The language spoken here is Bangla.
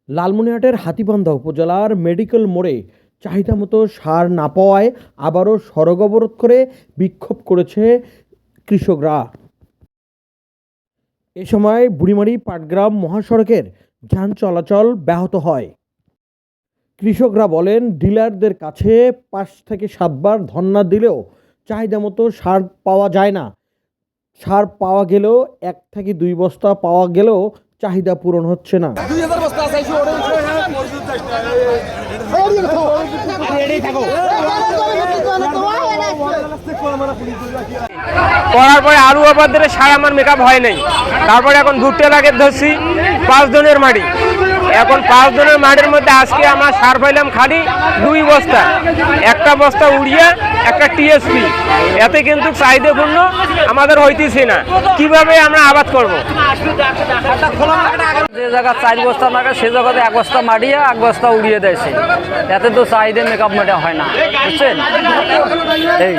লালমনিরহাটের হাতীবান্ধা উপজেলার মেডিকেল মোড়ে চাহিদামতো সার না পাওয়ায় আবারও সড়ক অবরোধ করে বিক্ষোভ করেছে কৃষকরা। এ সময় বুড়িমারি পাটগ্রাম মহাসড়কের যান চলাচল ব্যাহত হয়। কৃষকরা বলেন, ডিলারদের কাছে 5 থেকে 7 বার ধর্ণা দিলেও চাহিদামতো সার পাওয়া যায় না। সার পাওয়া গেলেও 1 থেকে 2 বস্তা পাওয়া গেলেও চাহিদা পূরণ হচ্ছে না। করার পরে আলু আবাদ ধরে সার আমার মেকআপ হয় নাই। তারপরে এখন ভুট্টা লাগে ধরছি 5 জনের মাটি। এখন 5 জনের মাটির মধ্যে আজকে আমরা সার পাইলাম খালি 2 বস্তা, একটা বস্তা উড়িয়া একটা টিএসপি। এতে কিন্তু চাহিদাপূর্ণ আমাদের হইতেছে না। কিভাবে আমরা আবাদ করব? যে জায়গা 4 বস্তা লাগে সে জায়গাতে 1 বস্তা মাটিয়া 1 বস্তা উড়িয়ে দেয়ছে। এতে তো চাহিদা মেকআপ মেটা হয় না, বুঝছেন? এই